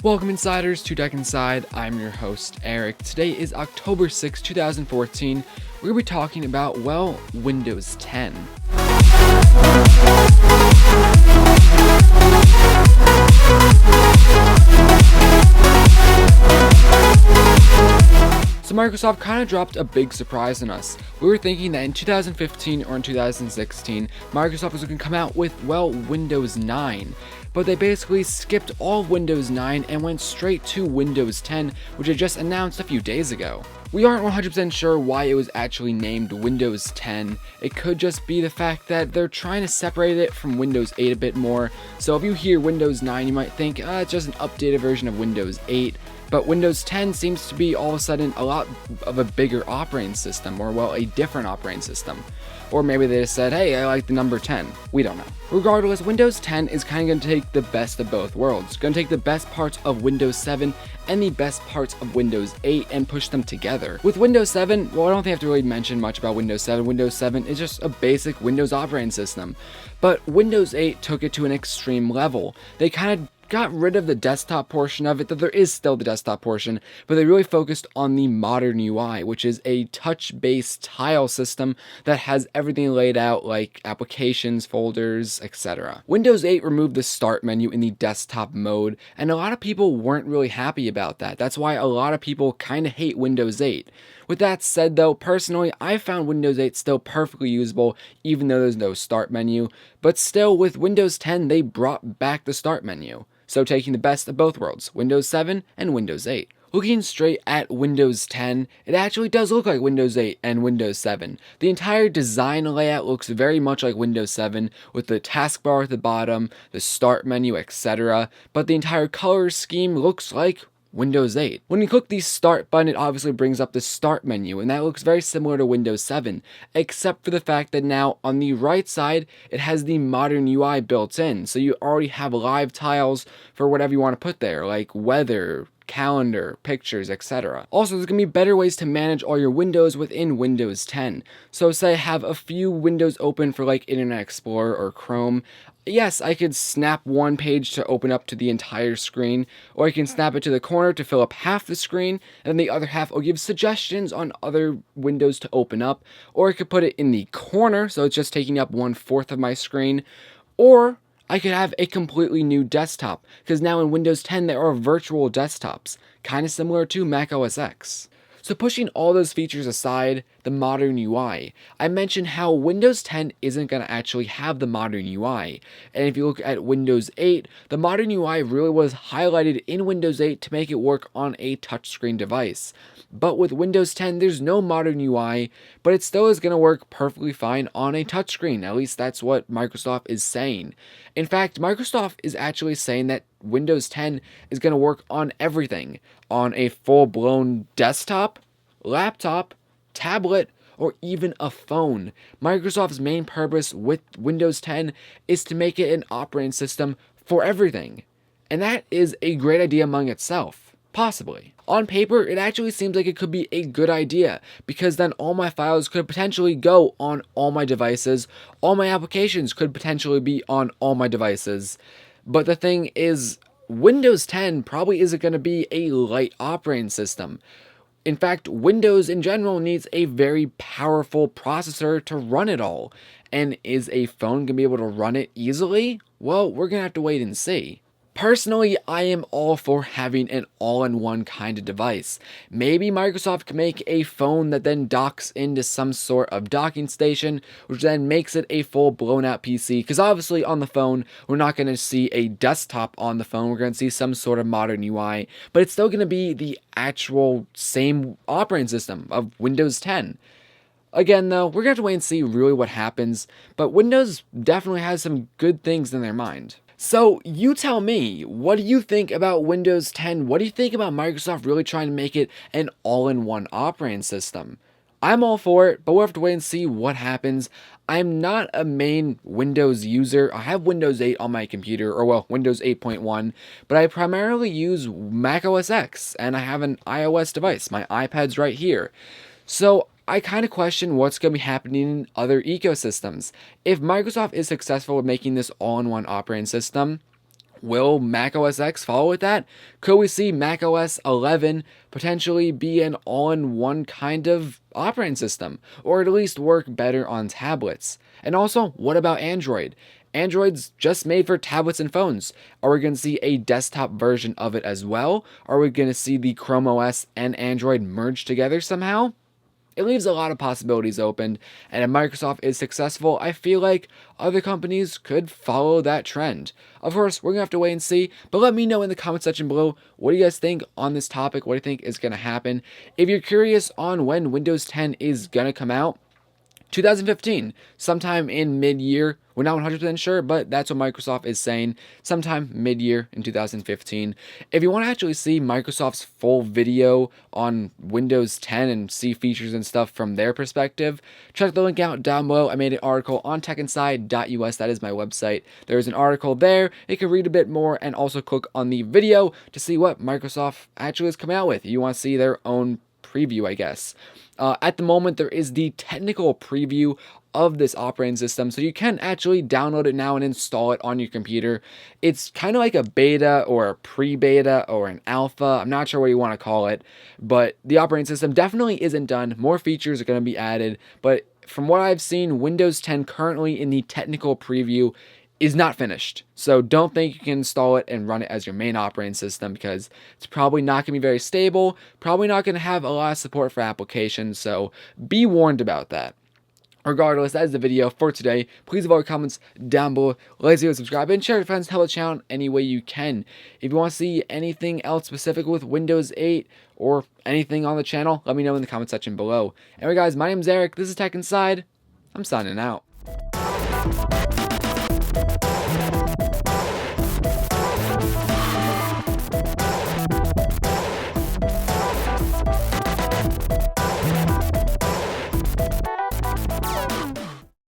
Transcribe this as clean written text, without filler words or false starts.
Welcome Insiders to Tech Inside, I'm your host Eric. Today is October 6, 2014. We're going to be talking about, well, Windows 10. So Microsoft kind of dropped a big surprise on us. We were thinking that in 2015 or in 2016, Microsoft was going to come out with, well, Windows 9. But they basically skipped all of Windows 9 and went straight to Windows 10, which they just announced a few days ago. We aren't 100% sure why it was actually named Windows 10. It could just be the fact that they're trying to separate it from Windows 8 a bit more. So if you hear Windows 9, you might think, it's just an updated version of Windows 8. But Windows 10 seems to be all of a sudden a lot of a bigger operating system, or well, a different operating system. Or maybe they just said, hey, I like the number 10. We don't know. Regardless, Windows 10 is kind of going to take the best of both worlds. It's going to take the best parts of Windows 7 and the best parts of Windows 8 and push them together. With Windows 7, well, I don't think I have to really mention much about Windows 7. Windows 7 is just a basic Windows operating system. But Windows 8 took it to an extreme level. They kind of got rid of the desktop portion of it, though there is still the desktop portion, but they really focused on the modern UI, which is a touch-based tile system that has everything laid out like applications, folders, etc. Windows 8 removed the start menu in the desktop mode, and a lot of people weren't really happy about that. That's why a lot of people kind of hate Windows 8. With that said though, personally, I found Windows 8 still perfectly usable even though there's no start menu, but still with Windows 10 they brought back the start menu. So taking the best of both worlds, Windows 7 and Windows 8. Looking straight at Windows 10, it actually does look like Windows 8 and Windows 7. The entire design layout looks very much like Windows 7, with the taskbar at the bottom, the start menu, etc. But the entire color scheme looks like Windows 8. When you click the Start button, it obviously brings up the Start menu, and that looks very similar to Windows 7, except for the fact that now on the right side, it has the modern UI built in, so you already have live tiles for whatever you want to put there, like weather, calendar, pictures, etc. Also, there's going to be better ways to manage all your windows within Windows 10. So say I have a few windows open for like Internet Explorer or Chrome. Yes, I could snap one page to open up to the entire screen, or I can snap it to the corner to fill up half the screen, and then the other half will give suggestions on other windows to open up, or I could put it in the corner, so it's just taking up 1/4 of my screen, or I could have a completely new desktop, because now in Windows 10 there are virtual desktops, kind of similar to Mac OS X. So pushing all those features aside, the modern UI. I mentioned how Windows 10 isn't going to actually have the modern UI. And if you look at Windows 8, the modern UI really was highlighted in Windows 8 to make it work on a touchscreen device. But with Windows 10, there's no modern UI, but it still is going to work perfectly fine on a touchscreen. At least that's what Microsoft is saying. In fact, Microsoft is actually saying that Windows 10 is going to work on everything. On a full-blown desktop, laptop, tablet, or even a phone. Microsoft's main purpose with Windows 10 is to make it an operating system for everything. And that is a great idea among itself. Possibly. On paper, it actually seems like it could be a good idea, because then all my files could potentially go on all my devices, all my applications could potentially be on all my devices. But the thing is, Windows 10 probably isn't going to be a light operating system. In fact, Windows in general needs a very powerful processor to run it all. And is a phone going to be able to run it easily? Well, we're going to have to wait and see. Personally, I am all for having an all-in-one kind of device. Maybe Microsoft can make a phone that then docks into some sort of docking station, which then makes it a full blown-out PC, because obviously on the phone, we're not going to see a desktop on the phone, we're going to see some sort of modern UI, but it's still going to be the actual same operating system of Windows 10. Again, though, we're going to have to wait and see really what happens, but Windows definitely has some good things in their mind. So, you tell me, what do you think about Windows 10? What do you think about Microsoft really trying to make it an all-in-one operating system? I'm all for it, but we'll have to wait and see what happens. I'm not a main Windows user. I have Windows 8 on my computer, or well, Windows 8.1, but I primarily use Mac OS X, and I have an iOS device. My iPad's right here. So, I kind of question what's going to be happening in other ecosystems. If Microsoft is successful with making this all-in-one operating system, Will Mac OS X follow with that? Could we see Mac OS 11 potentially be an all-in-one kind of operating system, or at least work better on tablets? And also, what about Android? Android's just made for tablets and phones. Are we going to see a desktop version of it as well? Are we going to see the Chrome OS and Android merge together somehow? It leaves a lot of possibilities open, and if Microsoft is successful, I feel like other companies could follow that trend. Of course, we're going to have to wait and see, but let me know in the comment section below, what do you guys think on this topic? What do you think is going to happen? If you're curious on when Windows 10 is going to come out, 2015, sometime in mid-year. We're not 100% sure, but that's what Microsoft is saying, sometime mid-year in 2015. If you want to actually see Microsoft's full video on Windows 10 and see features and stuff from their perspective, check the link out down below. I made an article on techinside.us. That is my website. There's an article there. You can read a bit more and also click on the video to see what Microsoft actually is coming out with. You want to see their own preview, I guess. At the moment, there is the technical preview of this operating system, so you can actually download it now and install it on your computer. It's kind of like a beta or a pre-beta or an alpha. I'm not sure what you want to call it, but the operating system definitely isn't done. More features are going to be added, but from what I've seen, Windows 10 currently in the technical preview is not finished. So don't think you can install it and run it as your main operating system, because it's probably not going to be very stable, probably not going to have a lot of support for applications, so be warned about that. Regardless, that is the video for today. Please leave all your comments down below. Like, subscribe, and share with friends. Help the channel any way you can. If you want to see anything else specific with Windows 8 or anything on the channel, let me know in the comment section below. Anyway guys, my name is Eric. This is Tech Inside. I'm signing out.